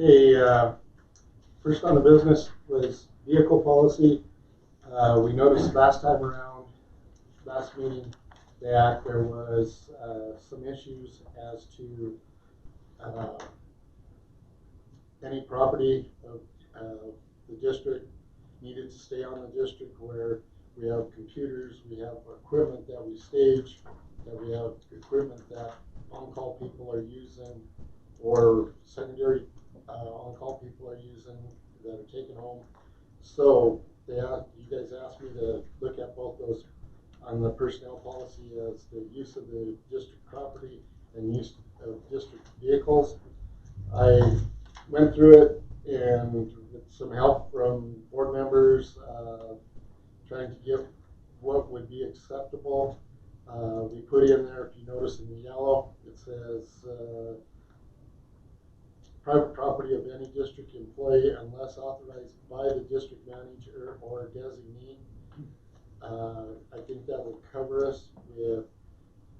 Okay, first on the business was vehicle policy. We noticed last time around, last meeting, that there was some issues as to any property of the district needed to stay on the district, where we have computers, we have equipment that we stage, that we have equipment that on-call people are using, or secondary on-call people are using that are taken home. So you guys asked me to look at both those on the personnel policy as the use of the district property and use of district vehicles. I went through it and with some help from board members, trying to get what would be acceptable. We put in there, if you notice in the yellow, it says private property of any district employee unless authorized by the district manager or designee. I think that would cover us with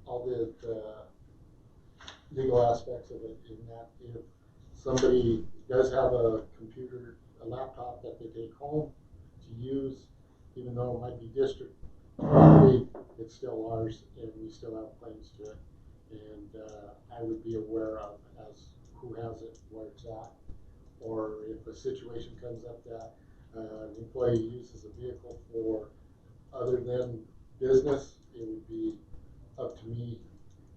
all the legal aspects of it, in that if somebody does have a computer, a laptop that they take home to use, even though it might be district property, it's still ours and we still have claims to it. And I would be aware of as who has it, where it's at, or if a situation comes up that an employee uses a vehicle for other than business, it would be up to me.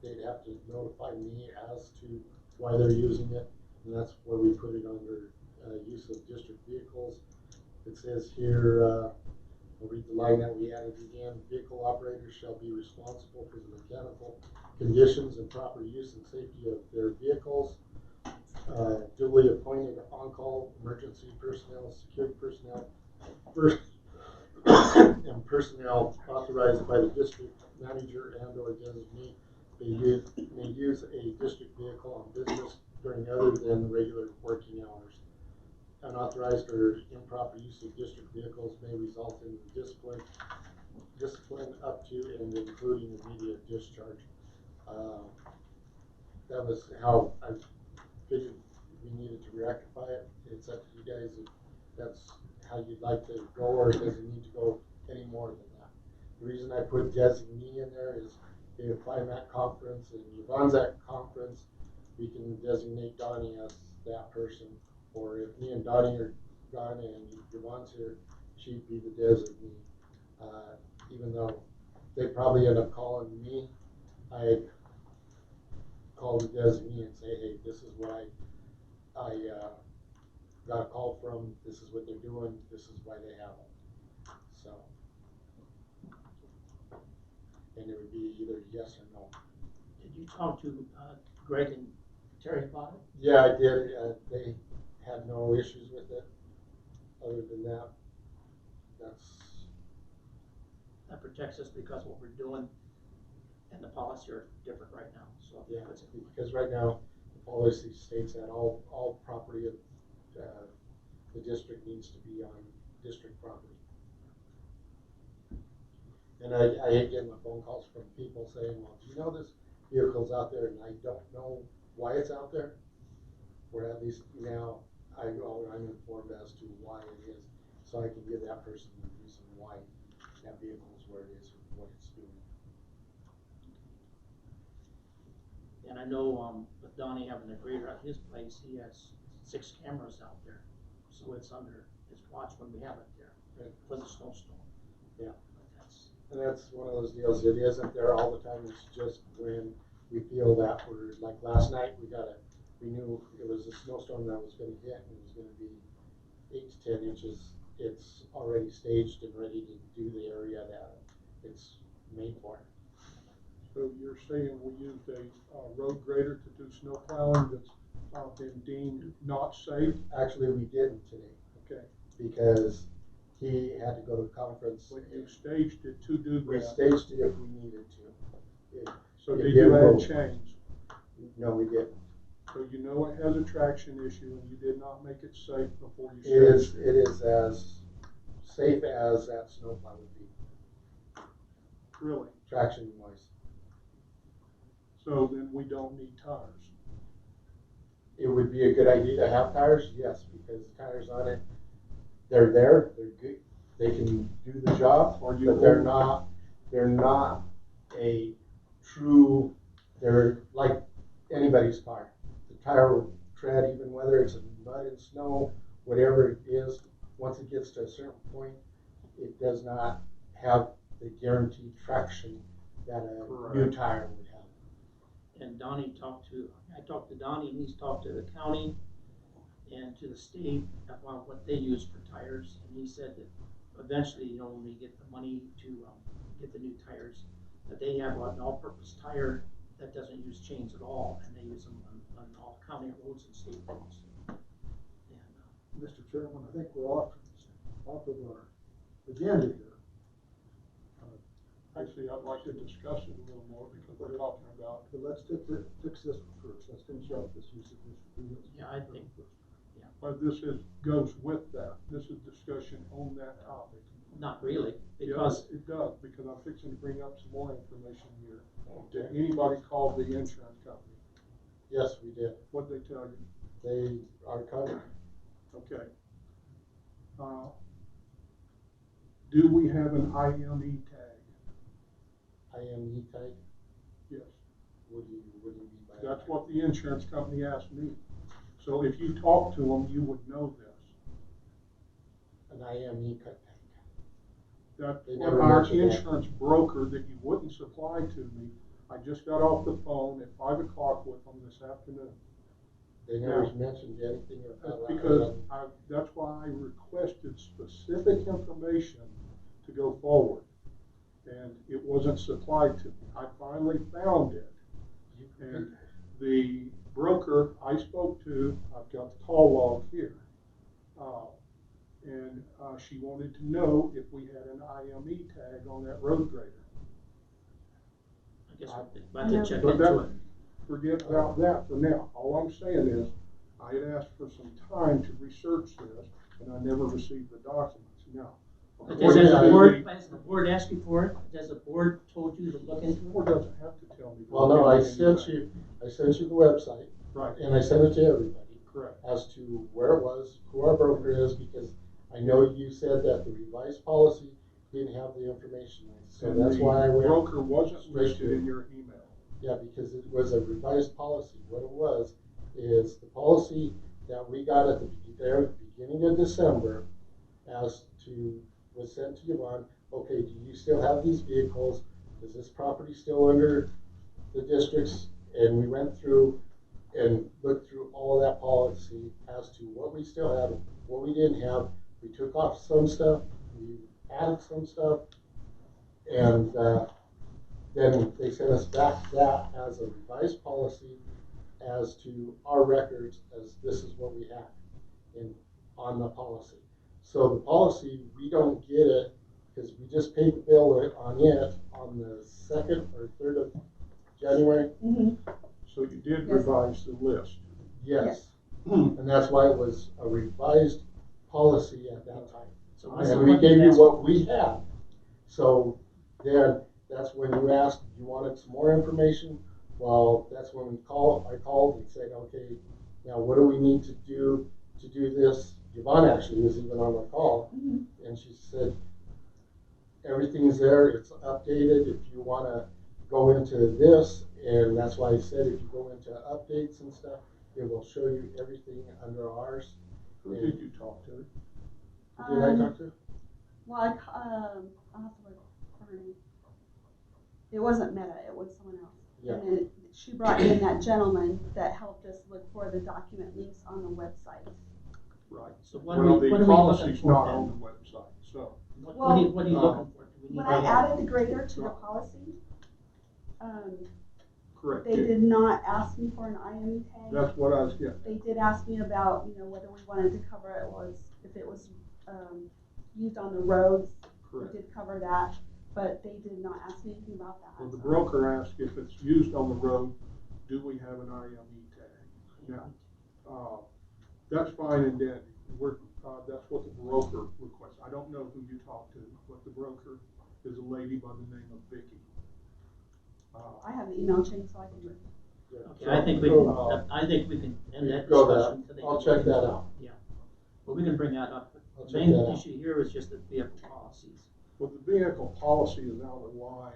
They'd have to notify me as to why they're using it, and that's where we put it under use of district vehicles. It says here, I'll read the line that we added again. Vehicle operators shall be responsible for the mechanical conditions and proper use and safety of their vehicles. Duly appointed on-call emergency personnel, security personnel, and personnel authorized by the district manager and or designee may use a district vehicle on business during other than regular working hours. Unauthorized or improper use of district vehicles may result in discipline up to and including immediate discharge. That was how I figured we needed to rectify it. It's up to you guys if that's how you'd like to go, or does it need to go any more than that. The reason I put designee in there is if I'm at conference and Yvonne's at conference, we can designate Donnie as that person. Or if me and Donnie are gone and Yvonne's here, she'd be the designee. Even though they probably end up calling me, I call the designee and say, hey, this is what I got a call from, this is what they're doing, this is why they have them. So, and it would be either yes or no. Did you talk to Greg and Terry about it? Yeah, I did. They had no issues with it. Other than that, that protects us, because what we're doing and the policy are different right now. So yeah, because right now the policy states that all property of the district needs to be on district property. And I hate getting the phone calls from people saying, well, do you know this vehicle's out there and I don't know why it's out there? Or at least now I'm informed as to why it is, so I can give that person the reason why that vehicle is where it is or what it's doing. And I know with Donnie having a grader at his place, he has 6 cameras out there, so it's under his watch when we have it there, right, for the snowstorm. Yeah, and that's one of those deals. It isn't there all the time. It's just when we feel that we're, like last night, we knew it was a snowstorm that was going to hit, and it was going to be 8 to 10 inches. It's already staged and ready to do the area that it's made for. So you're saying we used a road grader to do snow plowing that's been deemed not safe? Actually, we didn't today. Okay. Because he had to go to a conference. But you staged it to do that? We staged it if we needed to. So did you add change? No, we didn't. So you know it has a traction issue and you did not make it safe before you staged it? It is as safe as that snowplow would be. Really? Traction wise. So then we don't need tires? it would be a good idea to have tires, yes, because tires on it, they're there, they're good, they can do the job, Are you but they're not a true, they're like anybody's car. The tire will tread, even whether it's in mud and snow, whatever it is, once it gets to a certain point, it does not have the guaranteed traction that a new Correct. tire would have. And I talked to Donnie, and he's talked to the county and to the state about what they use for tires, and he said that eventually, you know, when we get the money to, get the new tires, that they have an all-purpose tire that doesn't use chains at all, and they use them on all county roads and state roads. And, Mr. Chairman, I think we're off of our agenda here. Actually, I'd like to discuss it a little more because we're talking about, But let's fix this one first. Let's finish off this use of this. Yeah, I think, but this goes with that. This is discussion on that topic. not really, Yes, because it does, because I'm fixing to bring up some more information here. Did anybody call the insurance company? Yes, we did. What'd they tell you? They are covered. Okay. Do we have an IME tag? IME tag, Yes. what do you mean by that? That's what the insurance company asked me. So if you talk to them, you would know this. An IME tag. That's They what never our mentioned that. insurance broker that you wouldn't supply to me, I just got off the phone at 5 o'clock with them this afternoon. They never Yeah. mentioned anything That's about because that's why I requested specific information to go forward. And it wasn't supplied to me. I finally found it. And the broker I spoke to, I've got the call log here. And she wanted to know if we had an IME tag on that road grader. I guess we'll have to check But into it. Forget about that for now. All I'm saying is, I had asked for some time to research this, and I never received the documents. Now, But according has to the board asked you for it? Has the board told you to look the into board it? doesn't have to tell me. to Well, look no, I into sent anything. you the website, Right, and I sent it to everybody correct. as to where it was, who our broker is, because I know you said that the revised policy didn't have the information. So And that's the why I went. broker wasn't straight listed to- in your email. Yeah, because it was a revised policy. What it was is the policy that we got at the beginning of December as to, was sent to Yvonne, okay, do you still have these vehicles? Is this property still under the districts? And we went through and looked through all of that policy as to what we still had, what we didn't have. We took off some stuff, we added some stuff, and then they sent us back that as a revised policy as to our records, as this is what we have on the policy. So the policy, we don't get it, because we just paid the bill on it on the 2nd or 3rd of January. So you did Yes. revise the list. Yes. And that's why it was a revised policy at that time. So And we gave you what we had. So then, that's when you asked, you wanted some more information. Well, that's when I called and said, okay, now what do we need to do this? Yvonne actually was even on the call, and she said, everything's there, it's updated. If you wanna go into this, and that's why I said, if you go into updates and stuff, it will show you everything under ours. Who did you talk to? Did I talk to? Well, I'll have to look for her name. It wasn't Meta, it was someone else. Yeah. And then she brought in that gentleman that helped us look for the document links on the website. Right. So what Well, are we the looking policy's for not then? on the website, so. What are you looking for? Do we need When I to- added the grader to the policy, Correct. they did not ask me for an IME tag. That's what I was getting. They did ask me about, whether we wanted to cover it if it was, used on the roads. We Correct. did cover that, but they did not ask me anything about that. Well, the so. broker asked if it's used on the road, do we have an IME tag? Now, that's fine and dandy. That's what the broker requests. I don't know who you talked to, but the broker is a lady by the name of Vicky. I have the email chain, so I can. Okay, I think we can had that Go discussion that. today. I'll check that out. Yeah, but we can bring that up. I'll The check main that out. issue here is just the vehicle policies. Well, the vehicle policy is out of line.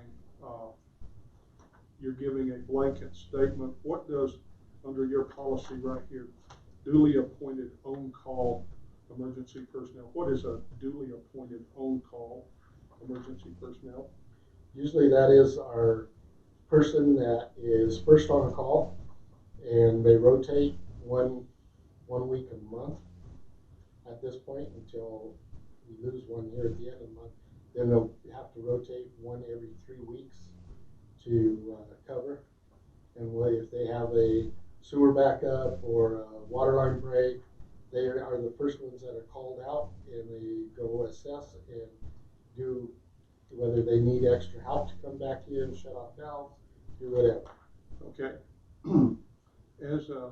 You're giving a blanket statement. What does, under your policy right here, duly appointed on-call emergency personnel, what is a duly appointed on-call emergency personnel? Usually that is our person that is first on a call, and they rotate one week a month at this point until we lose one here at the end of the month. Then they'll have to rotate one every 3 weeks to cover. And if they have a sewer backup or a water line break, they are the first ones that are called out, and they go assess and do whether they need extra help to come back in, shut off valves, do whatever. Okay. As a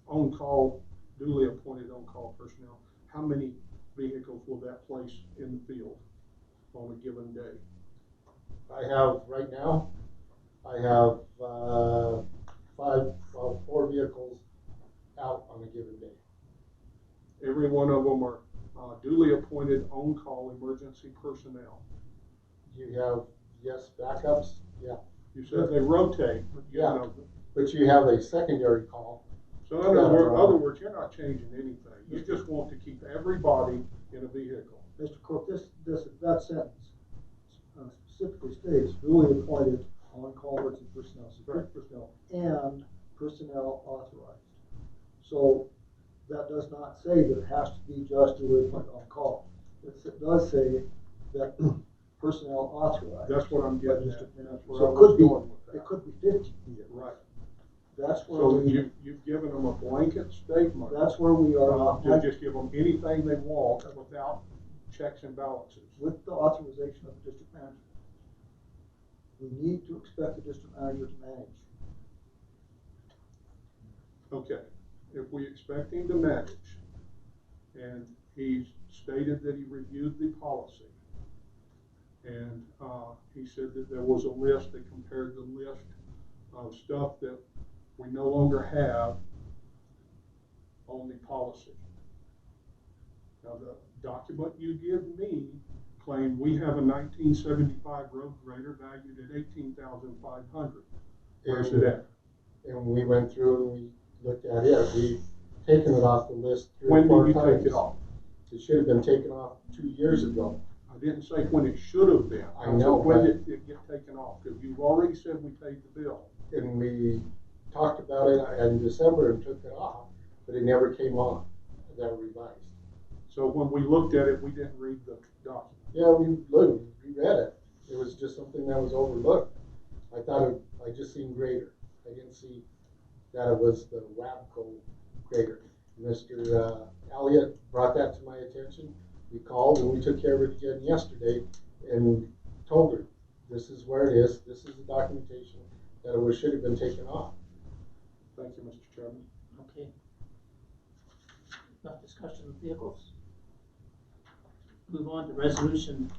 on-call, duly appointed on-call personnel, how many vehicles will that place in the field on a given day? I have, right now, I have 4 vehicles out on a given day. Every one of them are duly appointed on-call emergency personnel. You have, yes, backups, yeah. You said they rotate, but you Yeah. know. But you have a secondary call. So in other words, you're not changing anything. You just want to keep everybody in a vehicle. Mr. Cook, that sentence specifically states duly appointed on-call emergency personnel, security personnel, and personnel authorized. So that does not say that it has to be just duly appointed on-call. It does say that personnel authorized. That's what I'm getting at. District manager. That's where So I it was could be, going with that. it could be 50 vehicles. Right. That's where So we, you've given them a blanket statement. that's where we are. To just give them anything they want without checks and balances. With the authorization of the district manager. We need to expect the district manager to manage. Okay, if we expect him to manage, and he's stated that he reviewed the policy, and he said that there was a list that compared the list of stuff that we no longer have on the policy. Now, the document you give me claimed we have a 1975 road grader valued at $18,500. Where's it at? And we went through and we looked at it. We've taken it off the list 3 or When 4 did you times. take it off? It should have been taken off 2 years ago. I didn't say when it should have been. I know, said when but- did it get taken off? Because you've already said we paid the bill. And we talked about it in December and took it off, but it never came on, that revised. So when we looked at it, we didn't read the document. Yeah, we read it. It was just something that was overlooked. I just seen grader. I didn't see that it was the WABCO grader. Mr. Elliott brought that to my attention. We called and we took care of it again yesterday and told her, this is where it is. This is the documentation that it should have been taken off. Thank you, Mr. Chairman. Okay. Enough discussion of vehicles. Move on to resolution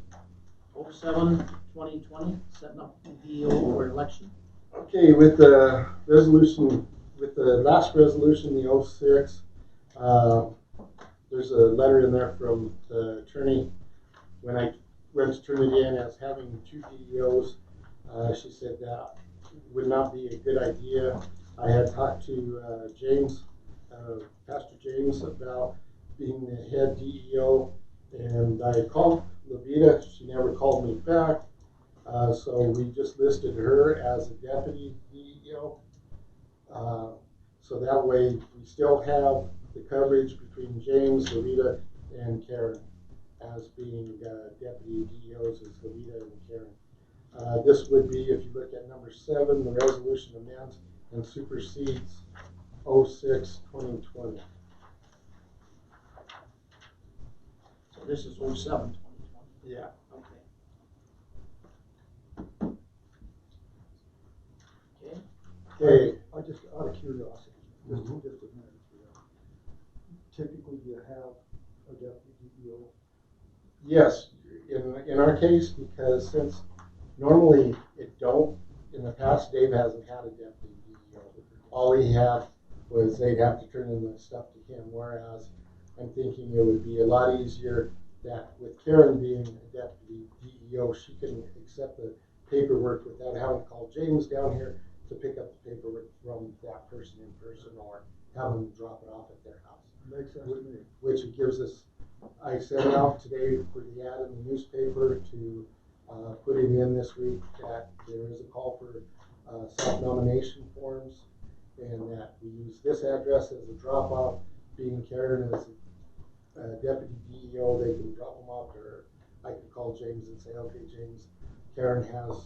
07-2020, setting up the DEO for election. Okay, with the resolution, with the last resolution, the 06, there's a letter in there from the attorney. When I went to turn it in as having 2 DEOs, she said that would not be a good idea. I had talked to James, Pastor James, about being the head DEO, and I called Levita. She never called me back. So we just listed her as a deputy DEO. So that way we still have the coverage between James, Levita, and Karen as being deputy DEOs as Levita and Karen. This would be, if you look at number 7, the resolution amends and supersedes 06-2020. So this is 07-2020. Yeah. Okay. Okay. Okay. I just, out of curiosity, just Mhm. just a minute. Typically, you have a deputy DEO. Yes, in our case, because since normally it don't, in the past Dave hasn't had a deputy DEO. All he had was they'd have to turn in the stuff to him, whereas I'm thinking it would be a lot easier that with Karen being a deputy DEO, she can accept the paperwork without having to call James down here to pick up the paperwork from that person in person or have them drop it off at their house. Makes sense to me. Which it gives us, I sent out today for the ad in the newspaper to put it in this week that there is a call for self-nomination forms and that we use this address as a drop-off. Being Karen as a deputy DEO, they can drop them off, or I could call James and say, okay, James, Karen has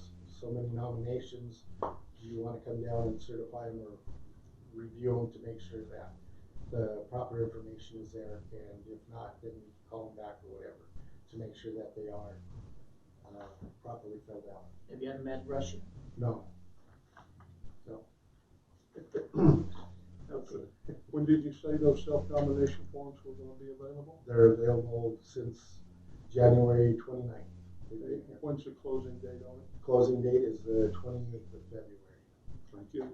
so many nominations. Do you want to come down and certify them or review them to make sure that the proper information is there? And if not, then we can call them back or whatever to make sure that they are properly filled out. Have you had Med Russia? No. No. Okay. When did you say those self-nomination forms were gonna be available? They're available since January 29th. When's the closing date on it? Closing date is the 28th of February. Thank you.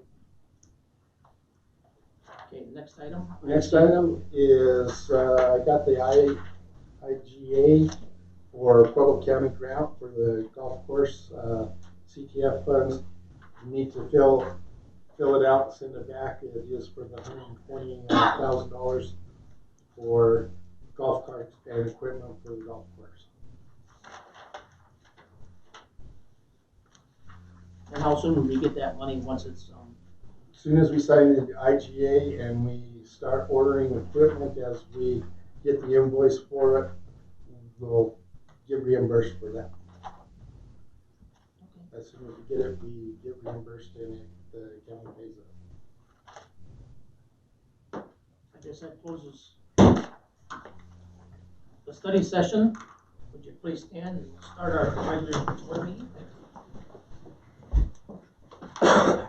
Okay, next item? Next item is I got the IGA for Pueblo County grant for the golf course CTF funds. You need to fill it out and send it back. It is for the $120,000 for golf carts and equipment for the golf course. And how soon will we get that money once it's, As soon as we sign the IGA and we start ordering equipment, as we get the invoice for it, we'll get reimbursed for that. okay. As soon as we get it, we get reimbursed and the county pays it. I guess that closes the study session. Would you please stand and start our regular board meeting? I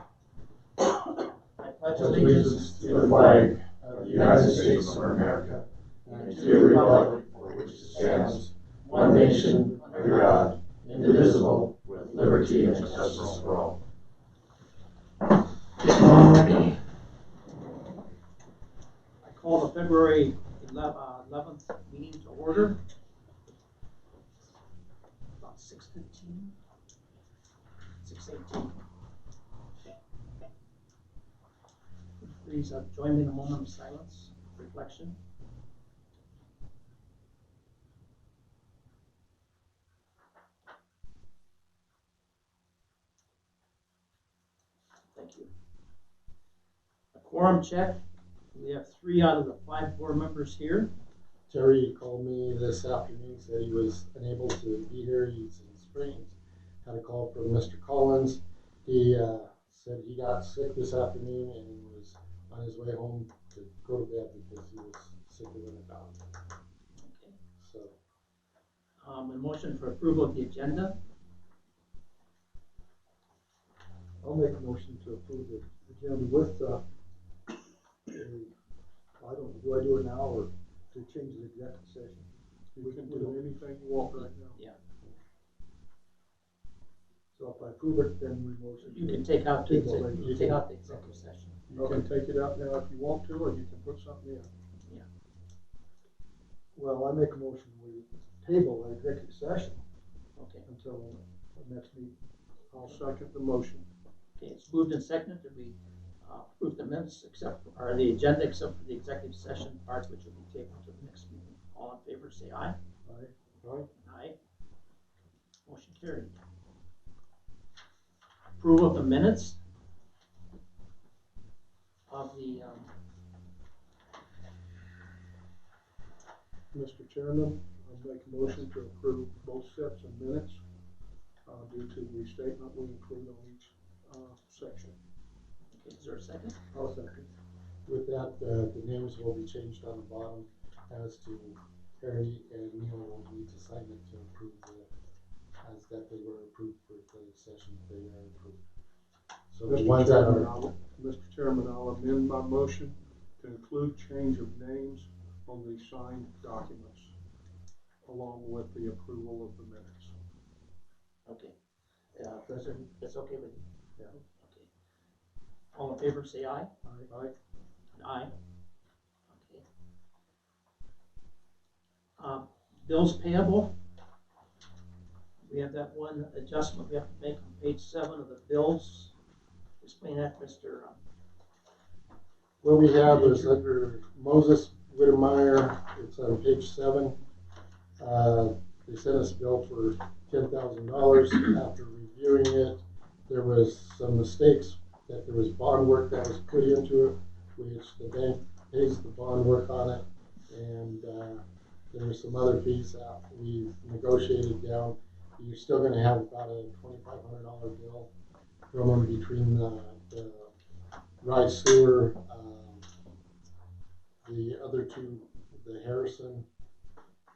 pledge allegiance to the flag of the United States of America and to the republic for which it stands, one nation, under God, indivisible, with liberty and justice for all. I call the February 11th meeting to order. About 6:15, 6:18. Please join me in a moment of silence, reflection. Thank you. A quorum check. We have 3 out of the 5 board members here. Terry called me this afternoon, said he was unable to be here. He's in Springs. Had a call from Mr. Collins. He said he got sick this afternoon and was on his way home to go to bed because he was sicker than a dog. Okay. So, A motion for approval of the agenda. I'll make a motion to approve the agenda with, I don't know, do I do it now or to change the executive session? You can do anything you want right now. Yeah. So if I approve it, then we motion. You can take out the Table executive, later. take out the executive session. You can take it out now if you want to, or you can put something in. Well, I make a motion, we table the executive session Okay. until the next meeting. I'll second the motion. Okay, it's moved and seconded that we approve the minutes or the agenda except for the executive session part, which will be tabled to the next meeting. All in favor, say aye. Right? Aye. Motion carried. Approval of the minutes of the, Mr. Chairman, I make a motion to approve both sets of minutes due to the statement we include on each section. okay, is there a second? I'll second. with that, the names will be changed on the bottom as to Harry and Neil will need to sign it to approve as that they were approved for the session they are approved. So the ones that are. Mr. Chairman, I'll amend my motion to include change of names on the signed documents, along with the approval of the minutes. Okay. That's okay with you? Yeah. Okay. All in favor, say aye. Aye. Aye. Okay. Bills payable. We have that one adjustment we have to make on page 7 of the bills. Explain that, Mr. What we have is under Moses Whittemire, it's on page 7. They sent us a bill for $10,000. After reviewing it, there was some mistakes, that there was bond work that was put into it, which the bank pays the bond work on it, and there were some other fees that we negotiated down. You're still gonna have about a $2,500 bill from them between the Rice Sewer, the other two, the Harrison,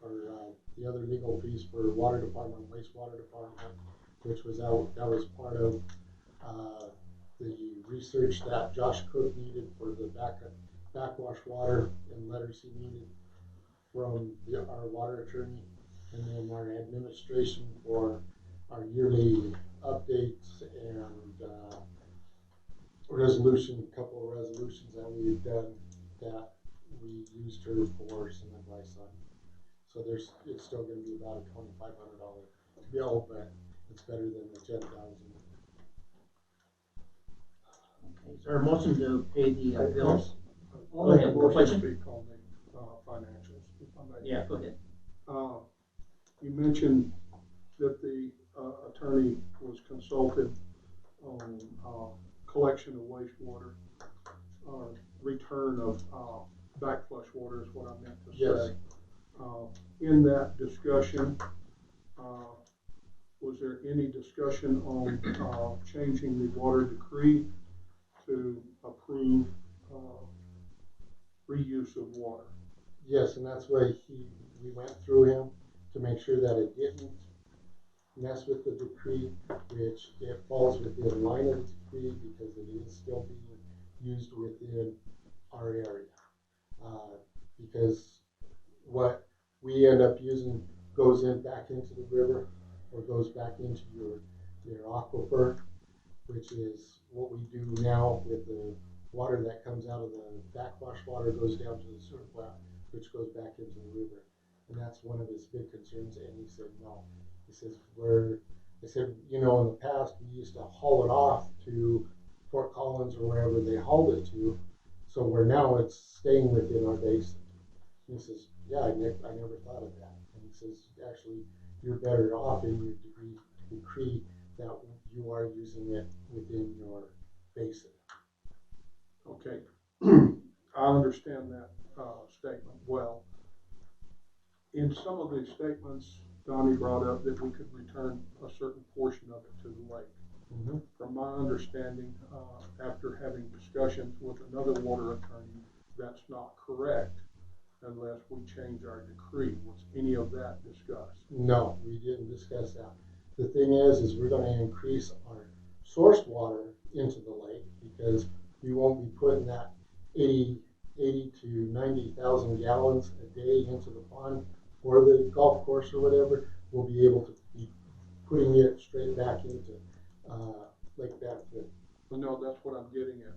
or the other legal fees for water department, wastewater department, which was out, that was part of the research that Josh Cook needed for the backwash water and letters he needed from our water attorney, and then our administration for our yearly updates and resolution, a couple of resolutions that we've done that we used her for some advice on. So it's still gonna be about a $2,500 bill, but it's better than the 10,000. Okay, is there a motion to pay the bills? I'll Go make a ahead. Motion motion. to speak on the financials, if I may. Yeah, go ahead. You mentioned that the attorney was consulted on collection of wastewater, or return of backflush water is what I meant to say. Yes. In that discussion, was there any discussion on changing the water decree to approve reuse of water? Yes, and that's why we went through him to make sure that it didn't mess with the decree, which it falls within line of the decree because it is still being used within our area. Because what we end up using goes back into the river or goes back into your aquifer, which is what we do now with the water that comes out of the backwash water goes down to the sewer plant, which goes back into the river. And that's one of his big concerns, and he said, no. He says, I said, in the past, we used to haul it off to Fort Collins or wherever they hauled it to, so where now it's staying within our basin. And he says, yeah, I never thought of that. And he says, actually, you're better off in your decree that you are using it within your basin. Okay, I understand that statement well. In some of the statements, Donnie brought up that we could return a certain portion of it to the lake. Mm-hmm. From my understanding, after having discussions with another water attorney, that's not correct unless we change our decree. Was any of that discussed? No, we didn't discuss that. The thing is we're going to increase our source water into the lake because we won't be putting that 80 to 90,000 gallons a day into the pond for the golf course or whatever. We'll be able to be putting it straight back into Lake Backfield. Well, no, that's what I'm getting at.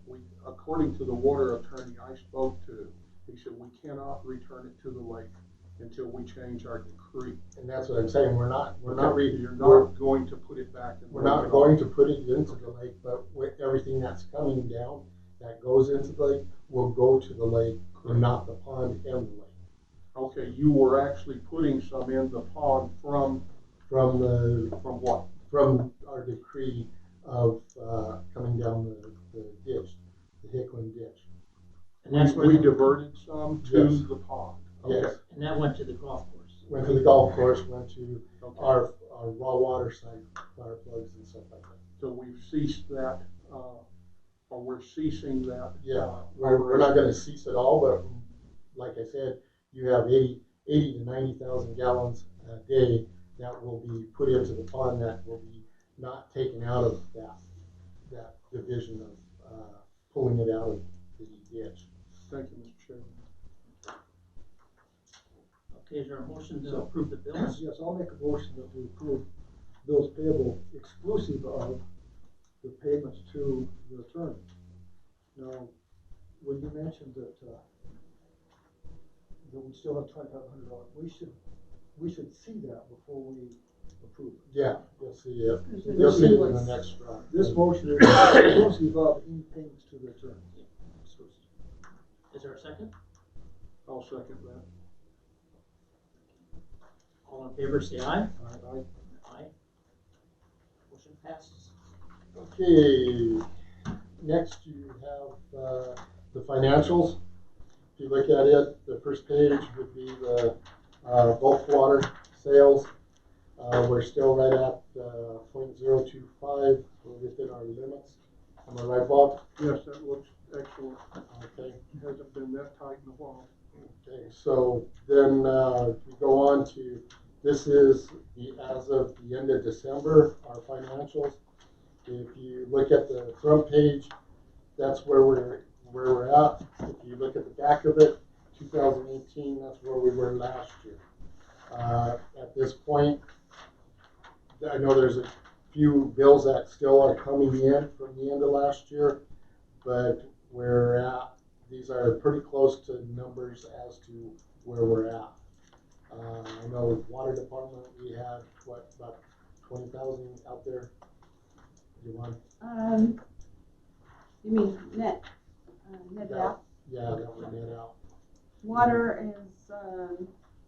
According to the water attorney I spoke to, he said we cannot return it to the lake until we change our decree. And that's what I'm saying. You're not going to put it back in the lake. We're not going to put it into the lake, but with everything that's coming down that goes into the lake will go to the lake and not the pond and the lake. Okay, you were actually putting some in the pond from what? From our decree of coming down the ditch, the Hickman ditch. And that's We diverted some to Yes. the pond. Yes. Okay. And that went to the golf course. Went to the golf course, went to Okay. our raw water side, fire plugs and stuff like that. So we've ceased that, or we're ceasing that. Yeah, we're not gonna cease it all, but like I said, you have 80 to 90,000 gallons a day that will be put into the pond that will be not taken out of that division of pulling it out of the ditch. Thank you, Mr. Chairman. Okay, is there a motion to approve the bills? Yes, I'll make a motion that we approve bills payable exclusive of the payments to the attorney. Now, when you mentioned that, that we still have $2,500, we should see that before we approve it. Yeah, you'll see it. This You'll is see it in the invoice. next round. This motion is inclusive of any payments to the attorney. Is there a second? I'll second that. All in favor, say aye. Aye. Aye. Motion passes. Okay, next you have the financials. If you look at it, the first page would be the bulk water sales. We're still right at 0.025. We're within our limits. Am I right, Bob? Yes, that looks excellent. Okay. It hasn't been that tight in a while. Okay, so then we go on to, this is the, as of the end of December, our financials. If you look at the front page, that's where we're at. If you look at the back of it, 2018, that's where we were last year. At this point, I know there's a few bills that still are coming in from the end of last year, but we're at, these are pretty close to numbers as to where we're at. I know water department, we had, what, about 20,000 out there? You want? You mean net out? Yeah, that would net out. Water is,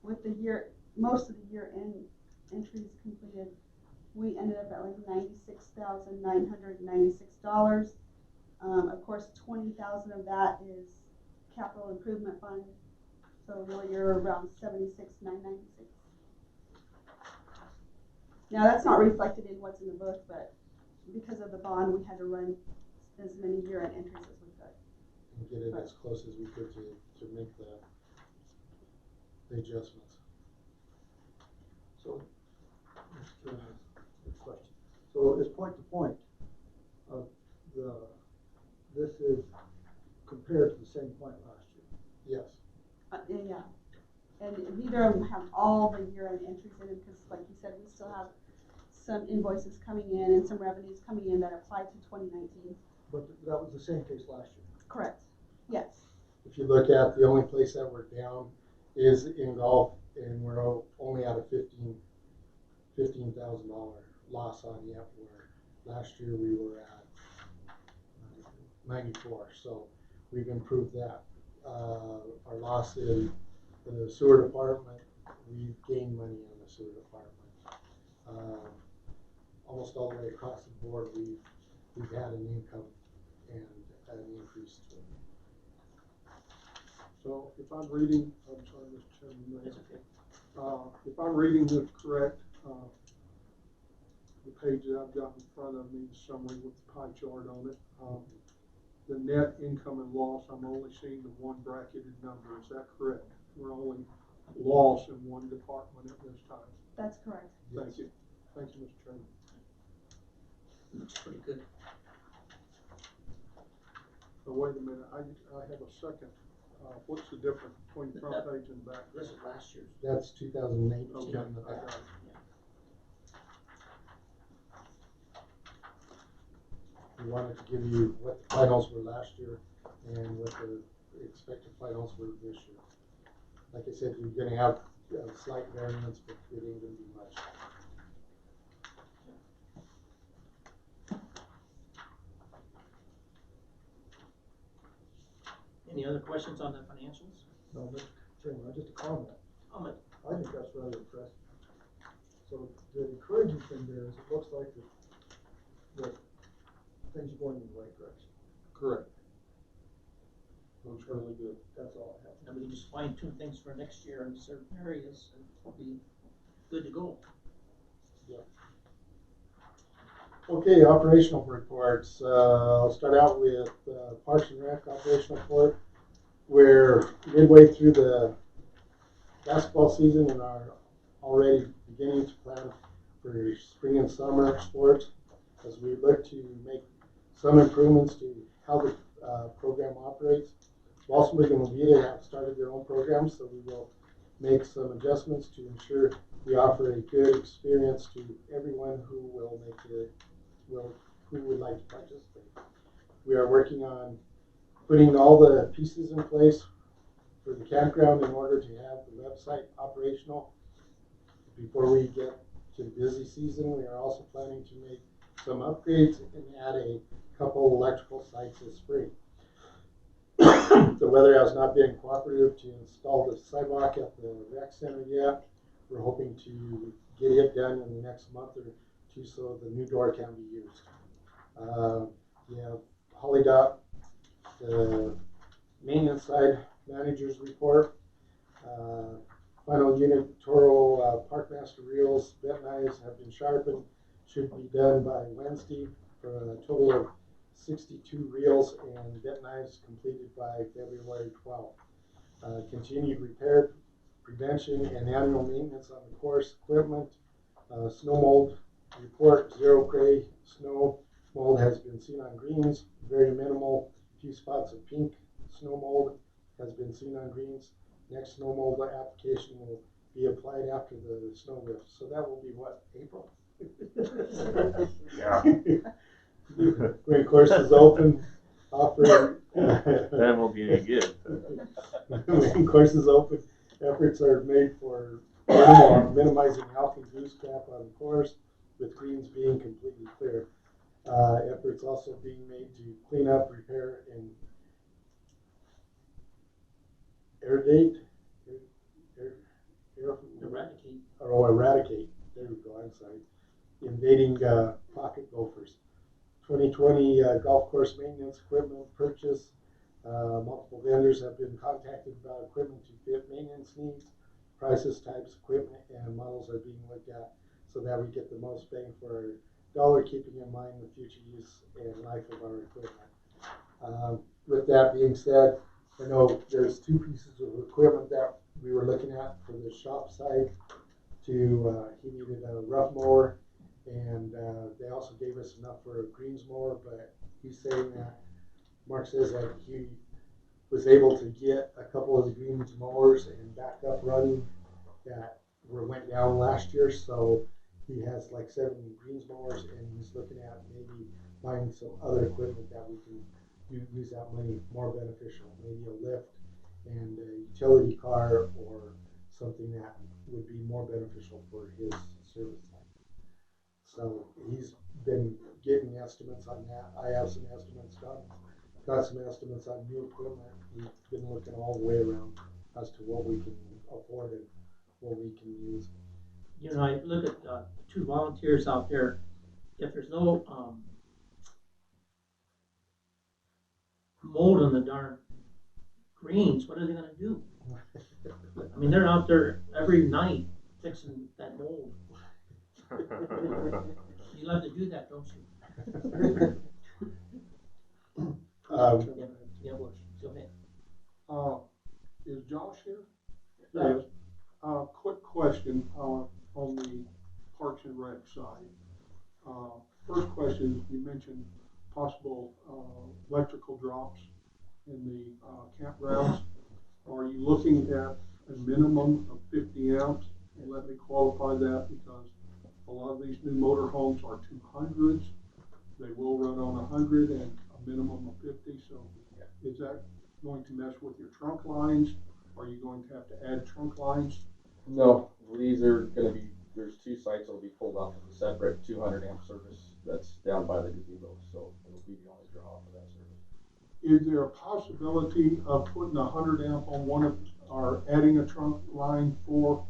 with the year, most of the year-end entries completed, we ended up at like $96,996. Of course, 20,000 of that is capital improvement fund, so really you're around 76,996. Now that's not reflected in what's in the book, but because of the bond, we had to run as many year-end entries as we could. And get it as close as we could to make the adjustments. So, just a question. So it's point to point. This is compared to the same point last year. Yes. Yeah, and neither of them have all the year-end entries in it, because like you said, we still have some invoices coming in and some revenues coming in that apply to 2019. But that was the same case last year. Correct. Yes. If you look at the only place that we're down is in golf, and we're only at a $15,000 loss on the F, where last year we were at 94. So we've improved that. Our loss in the sewer department, we've gained money in the sewer department. Almost all the way across the board, we've had an income and an increase to it. So if I'm reading, I'm sorry, Mr. Chairman, That's okay. if I'm reading this correct, the page that I've got in front of me is summary with the pie chart on it. The net income and loss, I'm only seeing the one bracketed number. Is that correct? We're only loss in one department at this time. That's correct. Thank you. Thank you, Mr. Chairman. Looks pretty good. So wait a minute, I have a second. What's the difference between the front page and back? This is last year's. That's 2018. Okay, I got it. We wanted to give you what the finals were last year and what the expected finals were this year. Like I said, you're going to have a slight variance, but it ain't going to be much. Any other questions on the financials? No, Mr. Chairman, just a comment. Comment. I think that's rather impressive. So the encouraging thing there is it looks like that things are going in the right direction. Correct. Looks really good. That's all I have. And we can just fine tune things for next year in certain areas and we'll be good to go. Yeah. Okay, operational reports. I'll start out with Parks and Rec operational report. We're midway through the basketball season and are already beginning to plan for spring and summer sports as we look to make some improvements to how the program operates. Walsenburg and Levita have started their own programs, so we will make some adjustments to ensure we offer a good experience to everyone who will make it, who would like to participate. We are working on putting all the pieces in place for the campground in order to have the website operational before we get to the busy season. We are also planning to make some upgrades and add a couple electrical sites this spring. The weather has not been cooperative to install the sidewalk at the rec center yet. We're hoping to get it done in the next month or two so the new door can be used. We have Holly Dot, the maintenance side manager's report. Final unit Toro Parkmaster reels, bent knives have been sharpened. Should be done by Wednesday for a total of 62 reels and bent knives completed by February 12th. Continued repair, prevention, and annual maintenance on the course equipment. Snow mold report, zero gray snow mold has been seen on greens, very minimal, few spots of pink snow mold has been seen on greens. Next snow mold application will be applied after the snow lifts. So that will be what, April? Yeah. When course is open, offer. That won't be any good. When course is open, efforts are made for minimizing elk and goose crap on the course, with greens being completely clear. Efforts also being made to clean up, repair, and eradicate. There we go. I'm sorry. Invading pocket gophers. 2020 golf course maintenance equipment purchase. Multiple vendors have been contacted about equipment to fit maintenance needs. Prices, types, equipment, and models are being looked at so that we get the most bang for our dollar, keeping in mind the future use and life of our equipment. With that being said, I know there's two pieces of equipment that we were looking at for the shop side. He needed a rough mower, and they also gave us enough for a greens mower, but he's saying that, Mark says that he was able to get a couple of the greens mowers and back up running that went down last year, so he has like 7 greens mowers, and he's looking at maybe buying some other equipment that we can use that money more beneficial, maybe a lift and a utility car or something that would be more beneficial for his service line. So he's been getting estimates on that. I have some estimates done. Got some estimates on new equipment. We've been looking all the way around as to what we can afford and what we can use. You know, I look at the 2 volunteers out there. If there's no mold on the darn greens, what are they going to do? I mean, they're out there every night fixing that mold. You love to do that, don't you? Yeah, Bush, go ahead. Is Josh here? Yes. Quick question on the Parks and Rec side. First question is, you mentioned possible electrical drops in the campgrounds. Are you looking at a minimum of 50 amps? And let me qualify that because a lot of these new motorhomes are 200s. They will run on 100 and a minimum of 50. So is that going to mess with your trunk lines? Are you going to have to add trunk lines? No, these are going to be, there's 2 sites that will be pulled off of a separate 200 amp service that's down by the gazebo, so it'll be the only draw for that service. Is there a possibility of putting 100 amp on one of, or adding a trunk line for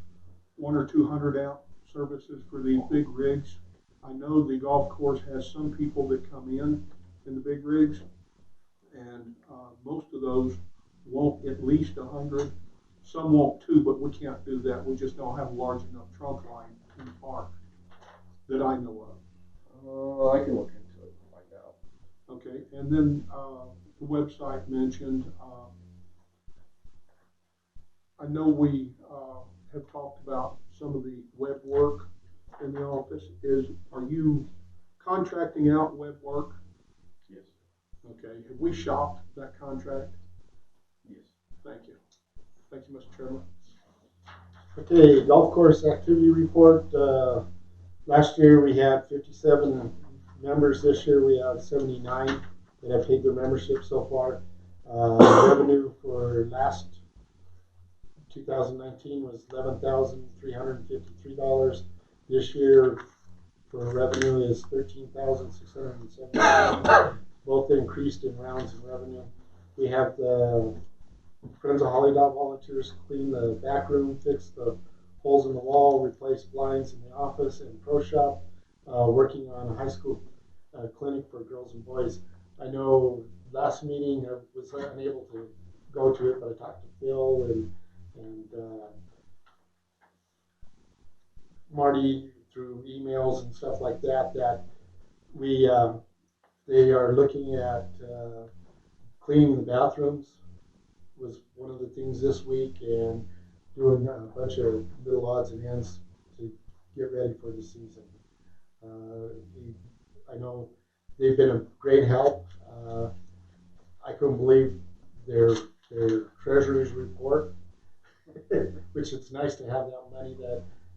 1 or 200 amp services for these big rigs? I know the golf course has some people that come in the big rigs, and most of those won't at least 100. Some won't too, but we can't do that. We just don't have a large enough trunk line in the park that I know of. I can look into it and find out. Okay, and then the website mentioned, I know we have talked about some of the web work in the office. Are you contracting out web work? Yes. Okay, have we shopped that contract? Yes. Thank you. Thank you, Mr. Chairman. Okay, golf course activity report. Last year we had 57 members. This year we have 79 that have paid their membership so far. Revenue for last 2019 was $11,353. This year for revenue is $13,670. Both increased in rounds in revenue. We have the Friends of Holly Dog volunteers clean the back room, fix the holes in the wall, replace blinds in the office and pro shop, working on a high school clinic for girls and boys. I know last meeting I was unable to go to it, but I talked to Phil and Marty through emails and stuff like that, that they are looking at cleaning the bathrooms was one of the things this week, and doing a bunch of little odds and ends to get ready for the season. I know they've been a great help. I couldn't believe their treasurer's report, which it's nice to have that money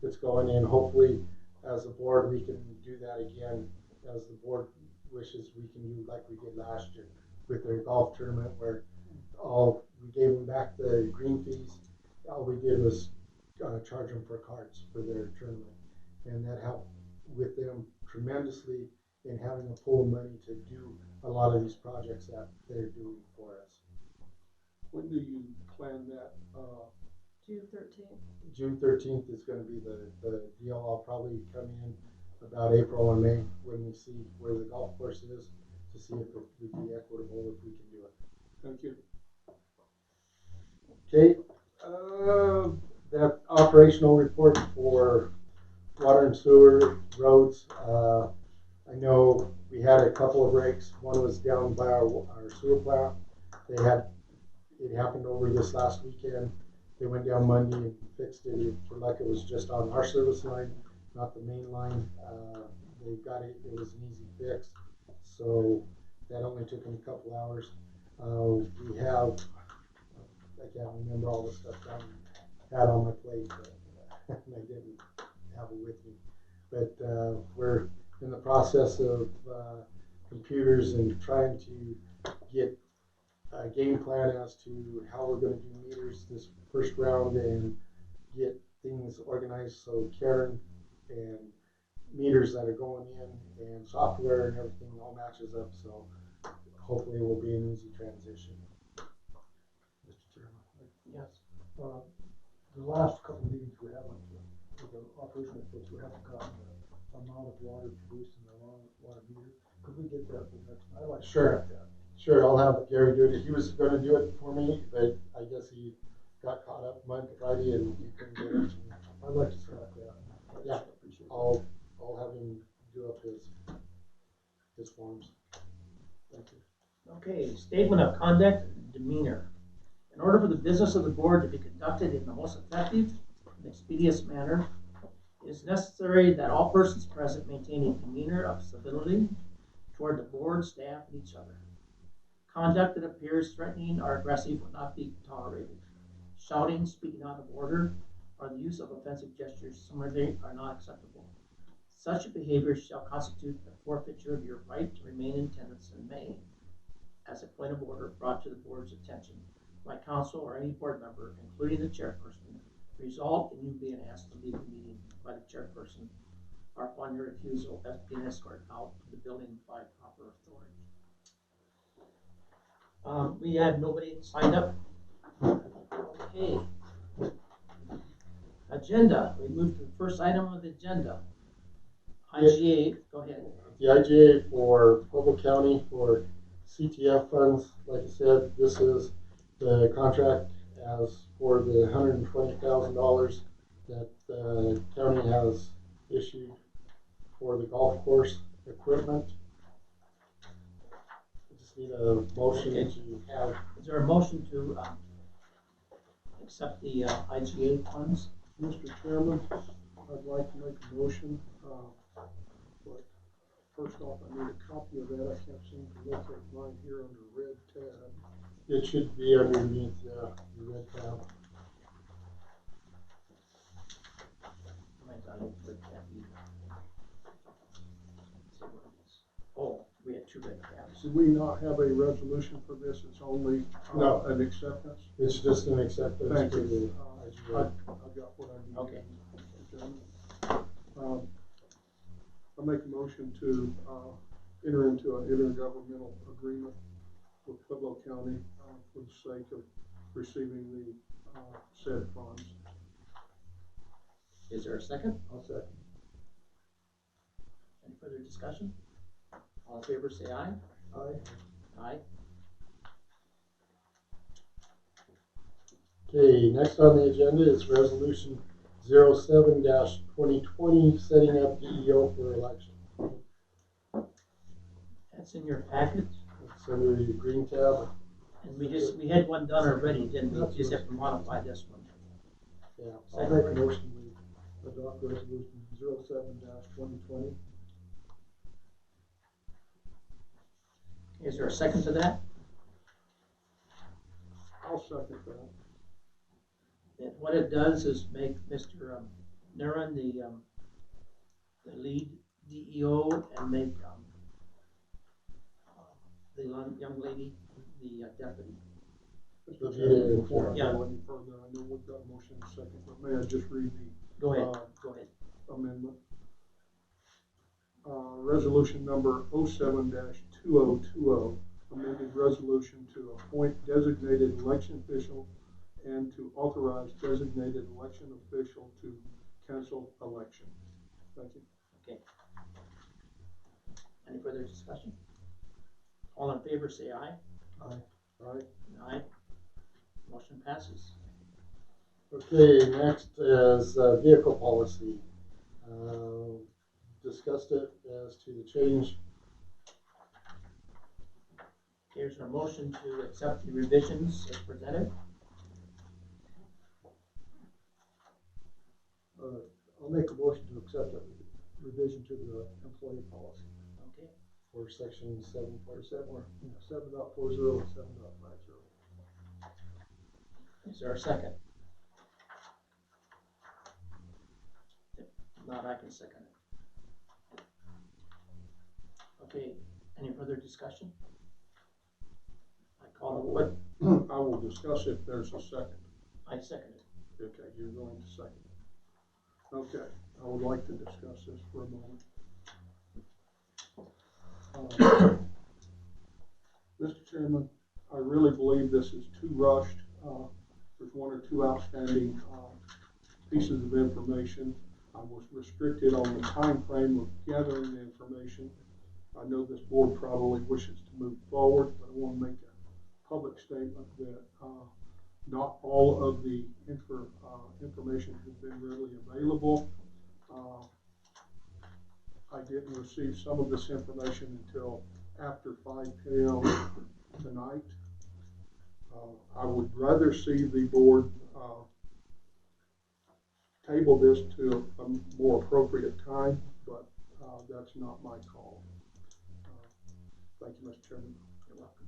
that's going in. Hopefully, as a board, we can do that again. As the board wishes, we can do like we did last year with their golf tournament, where we gave them back the green fees. All we did was charge them for cards for their tournament, and that helped with them tremendously in having a pool of money to do a lot of these projects that they're doing for us. When do you plan that? June 13th. June 13th is going to be the deal. I'll probably come in about April or May when we see where the golf course is to see if it would be equitable, if we can do it. Thank you. Okay, that operational report for water and sewer roads. I know we had a couple of breaks. One was down by our sewer plant. It happened over this last weekend. They went down Monday and fixed it. It looked like it was just on our service line, not the main line. They got it. It was an easy fix. So that only took them a couple hours. We have, I can't remember all the stuff I had on my plate, but I didn't have it with me. But we're in the process of computers and trying to get a game plan as to how we're going to do meters this first round and get things organized so Karen and meters that are going in and software and everything all matches up. So hopefully it will be an easy transition. Mr. Chairman. Yes. The last couple of meetings we had with the operational folks, we haven't gotten the amount of water produced and the amount of water meter. Could we get that the next? I like to Sure. track that. Sure, I'll have Gary do it. He was going to do it for me, but I guess he got caught up Friday and he couldn't get it to me. I'd like to track that. Yeah, Appreciate I'll have him do up his forms. Thank you. Okay, statement of conduct and demeanor. In order for the business of the board to be conducted in the most effective and expeditious manner, it is necessary that all persons present maintain a demeanor of civility toward the board, staff, and each other. Conduct that appears threatening or aggressive will not be tolerated. Shouting, speaking out of order, or the use of offensive gestures similarly are not acceptable. Such behavior shall constitute the forfeiture of your right to remain in attendance and may, as a point of order brought to the board's attention by council or any board member, including the chairperson, result in you being asked to leave the meeting by the chairperson or upon your refusal as being escorted out of the building by proper authority. We have nobody signed up. Okay. Agenda. We move to the first item of the agenda. IGA. Go ahead. The IGA for Pueblo County for CTF funds, like I said, this is the contract as for the $120,000 that the county has issued for the golf course equipment. I just need a motion Okay. to have. Is there a motion to accept the IGA funds? Mr. Chairman, I'd like to make a motion, but first off, I need a copy of that. I can't seem to locate mine here under red tab. It should be underneath the red tab. Oh, we had two red tabs. do we not have a resolution for this? It's only No. an acceptance? It's just an acceptance Thank to you. the, I've got what I need. Okay. I make a motion to, enter into an intergovernmental agreement with Pueblo County, for the sake of receiving the, said funds. Is there a second? I'll second. Any further discussion? All in favor, say aye. Aye. Aye. okay, next on the agenda is resolution 07-2020, setting up DEO for election. That's in your packet, It's under the green tab. and we had one done already, didn't we? Just have to modify this one. Yeah. I'll make a motion we adopt resolution 07-2020. Is there a second to that? I'll second that. And what it does is make Mr. Naran the lead DEO and make the young lady the deputy. Mr. Yeah. Chairman, before I Yeah. go any further, I know we've got a motion in a second, but may I just read the Go ahead, go ahead. amendment? Resolution number 07-2020, amended resolution to appoint designated election official and to authorize designated election official to cancel election. Thank you. Okay. Any further discussion? All in favor, say aye. Aye. Aye. Aye. Motion passes. Okay, next is vehicle policy. Discussed it as to the change. Here's our motion to accept the revisions as presented. I'll make a motion to accept a revision to the employee policy. Okay. For section 747. 7.40 and 7.50. Is there a second? If not, I can second it. Okay, any further discussion? I call the vote. I will discuss if there's a second. I second it. Okay, you're going to second it. Okay, I would like to discuss this for a moment. Mr. Chairman, I really believe this is too rushed. There's one or two outstanding pieces of information. I was restricted on the time frame of gathering the information. I know this board probably wishes to move forward, but I want to make a public statement that not all of the information has been readily available. I didn't receive some of this information until after 5 p.m. tonight. I would rather see the board table this to a more appropriate time, but that's not my call. Thank you, Mr. Chairman. You're welcome.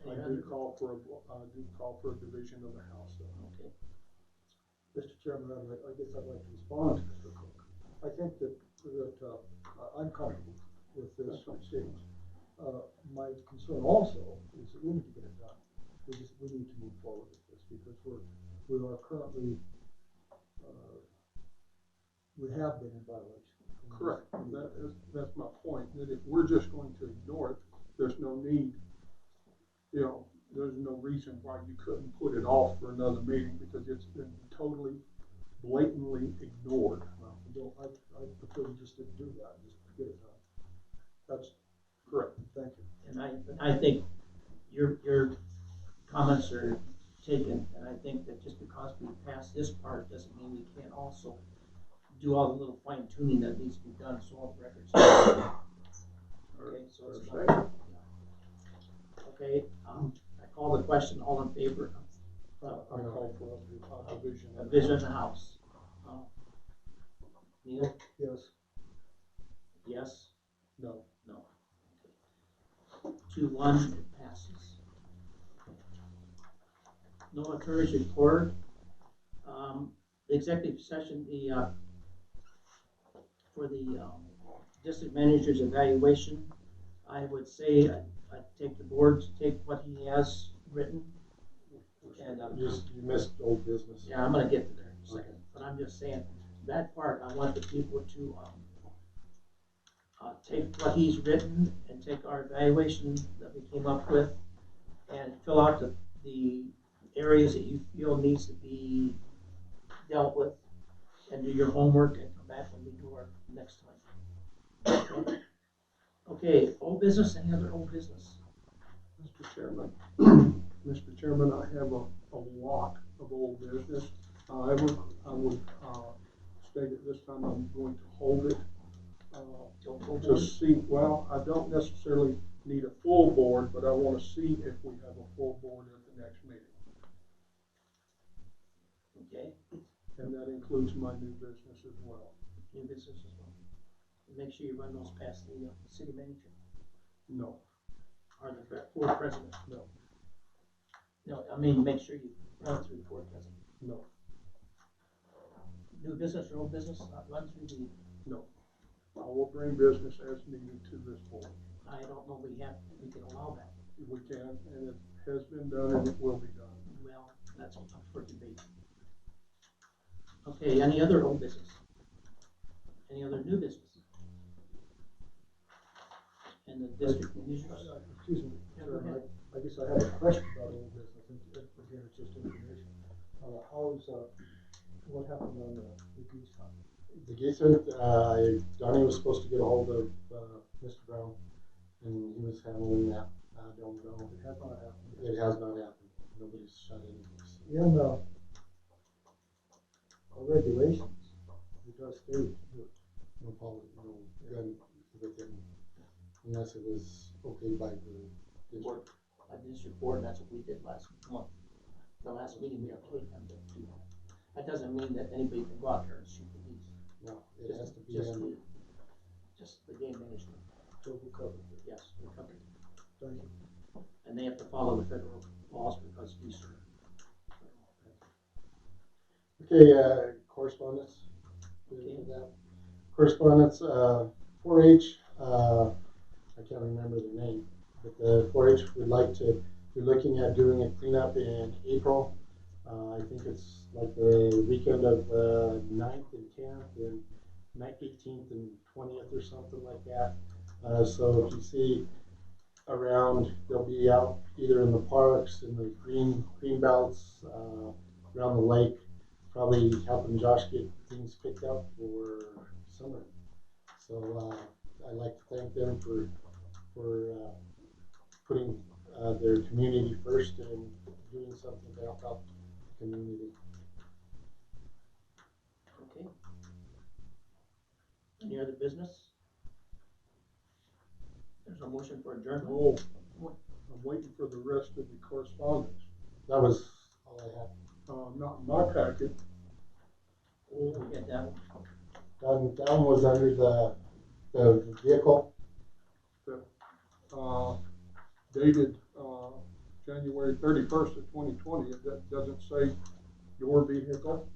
I Any do other? call for a division of the House, though. Okay. Mr. Chairman, I guess I'd like to respond to Mr. Cook. I think that I'm comfortable with this change. My concern also is that we need to get it done. We need to move forward with this because we are currently, we have been in violation. Correct. That's my point, that if we're just going to ignore it, there's no need, there's no reason why you couldn't put it off for another meeting because it's been totally blatantly ignored. I prefer we just didn't do that, just get it done. That's Correct. Thank you. And I think your comments are taken, and I think that just because we pass this part doesn't mean we can't also do all the little fine tuning that needs to be done so all the records. Okay, so it's not, yeah. Okay, I call the question, all in favor I call for a division. of vision of the House. Neil? Yes. Yes? No. No. 2-1, it passes. No attorney's report. The executive session, for the district manager's evaluation, I would say I'd take the board to take what he has written. And, You missed old business. yeah, I'm gonna get to there in a second, but I'm just saying, that part, I want the people to, take what he's written and take our evaluation that we came up with and fill out the areas that you feel needs to be dealt with and do your homework and come back when we do our next time. Okay, old business, any other old business? Mr. Chairman, Mr. Chairman, I have a lot of old business. However, I would, state at this time, I'm going to hold it, to see, well, I don't necessarily need a full board, but I wanna see if we have a full board at the next meeting. Okay, And that includes my new business as well. new business as well. Make sure you run those past the city manager No, or the board president. no, No, I mean, make sure you run through the board president. no, New business or old business, run through the, no. I will bring business as needed to this board. I don't know, we can allow that. We can, and it has been done and it will be done. Well, that's up for debate. Okay, any other old business? Any other new business? And the district managers? Excuse me, Yeah, sir, go ahead. I guess I have a question about old business, and again, it's just information. What happened on the goose hunt? The geese hunt, Donnie was supposed to get a hold of, Mr. Brown, and he was handling that. I don't know. It has not happened. It has not happened. Nobody's shot any geese. In, our regulations, it does state that No gun within, unless it was okayed by the district. District board, that's what we did last month. The last meeting, we okayed them to do that. That doesn't mean that anybody can go out there and shoot the geese. No, it has to be in. Just the game management. so we covered it. Yes, we covered it. Thank you. And they have to follow the federal laws because geese are. Okay, correspondence. Okay. Correspondence, 4-H, I can't remember the name, but the 4-H would like to, be looking at doing a cleanup in April. I think it's like the weekend of 9th and 10th and 18th and 20th or something like that. So if you see around, they'll be out either in the parks, in the green belts, around the lake, probably helping Josh get things picked up for summer. So I'd like to thank them for putting their community first and doing something to help out the community. Okay. Any other business? There's a motion for adjournment. Oh, I'm waiting for the rest of the correspondence. That was all I had. Not in my packet. Oh, we get that one. That one was under the vehicle. Dated, January 31st of 2020. That doesn't say your vehicle.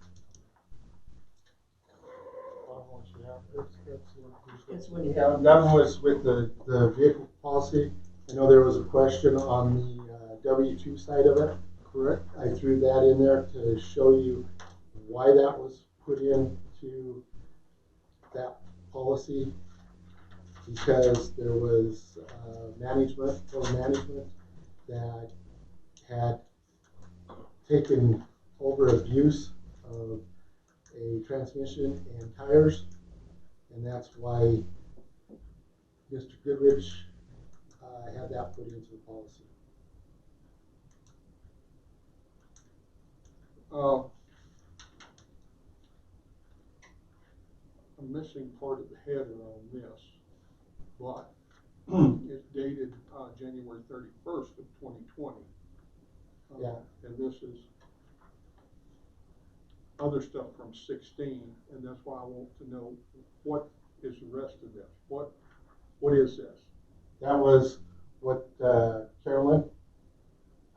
It's when you Yeah, have. that one was with the vehicle policy. I know there was a question on the W-2 side of it. Correct. I threw that in there to show you why that was put into that policy. Because there was management that had taken over abuse of a transmission and tires, and that's why Mr. Goodrich had that put into the policy. I'm missing part of the header on this, but it's dated January 31st of 2020. Yeah. And this is other stuff from 16, and that's why I want to know what is the rest of this. What is this? That was what Carolyn,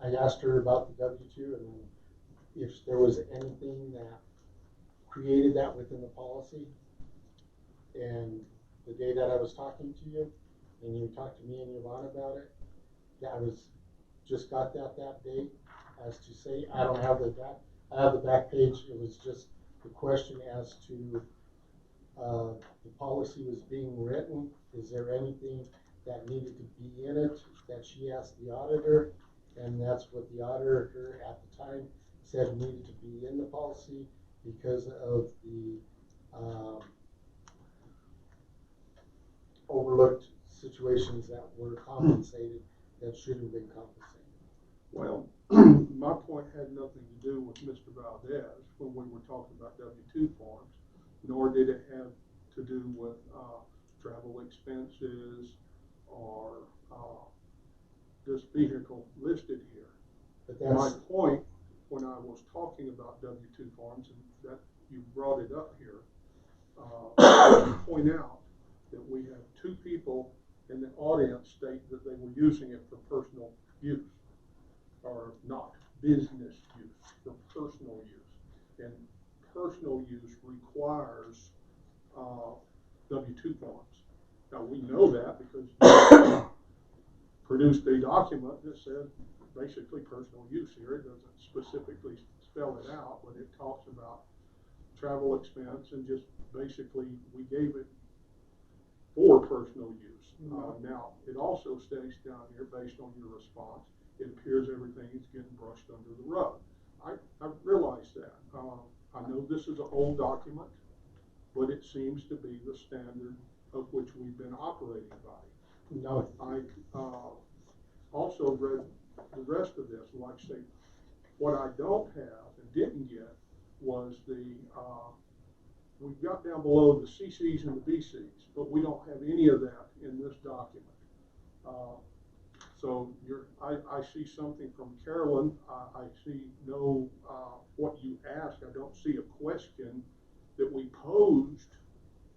I asked her about the W-2 and if there was anything that created that within the policy. And the day that I was talking to you, and you talked to me and Yvonne about it, that was, just got that date, as to say, I don't have the back, I have the back page, it was just the question as to, the policy was being written, is there anything that needed to be in it, that she asked the auditor, and that's what the auditor at the time said needed to be in the policy because of the, overlooked situations that were compensated that should have been compensated. Well, my point had nothing to do with Mr. Valdez when we were talking about W-2 forms, nor did it have to do with travel expenses or this vehicle listed here. But My that's, point when I was talking about W-2 forms, and that you brought it up here, to point out that we have two people in the audience state that they were using it for personal use, or not business use, for personal use. And personal use requires W-2 forms. Now, we know that because you produced a document that said basically personal use here. It doesn't specifically spell it out, but it talks about travel expense and just basically we gave it for personal use. Now, it also states down here, based on your response, it appears everything is getting brushed under the rug. I realize that. I know this is an old document, but it seems to be the standard of which we've been operating by. no, I also read the rest of this, and like I say, what I don't have and didn't get was we've got down below the CCs and the BCs, but we don't have any of that in this document. So I see something from Carolyn. I see no, what you asked. I don't see a question that we posed.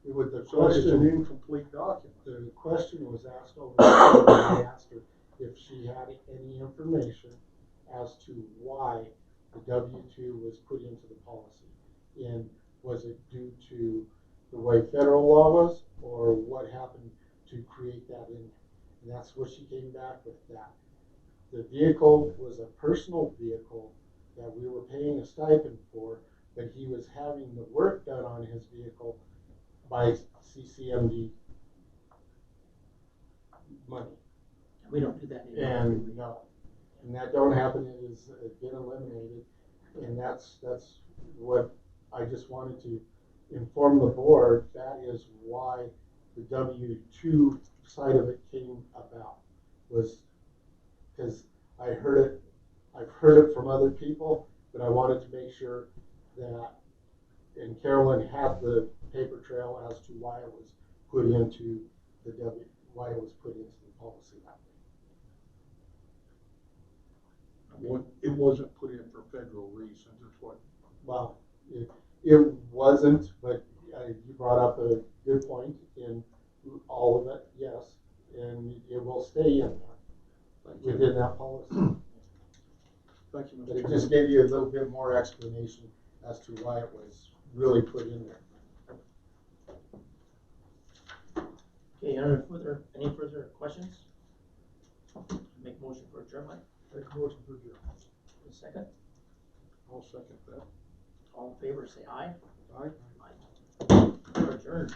with the So it's an question, incomplete document. the question was asked over, I asked her if she had any information as to why the W-2 was put into the policy. And was it due to the way federal law was, or what happened to create that in? And that's what she came back with, that the vehicle was a personal vehicle that we were paying a stipend for, but he was having the work done on his vehicle by CCMD money. We don't do that anymore. And no, and that don't happen, it is been eliminated, and that's what I just wanted to inform the board, that is why the W-2 side of it came about, was because I've heard it from other people, but I wanted to make sure that, and Carolyn had the paper trail as to why it was put into the why it was put into the policy that way. It wasn't put in for federal reasons, is what. Well, it wasn't, but you brought up a good point in all of it, yes, and it will stay in there, within that policy. Thank you, Mr. But it Chairman. just gave you a little bit more explanation as to why it was really put in there. Okay, any further questions? Make motion for adjournment, Make a motion for adjournment. a second, I'll second that. all in favor, say aye. Aye. Aye. We're adjourned.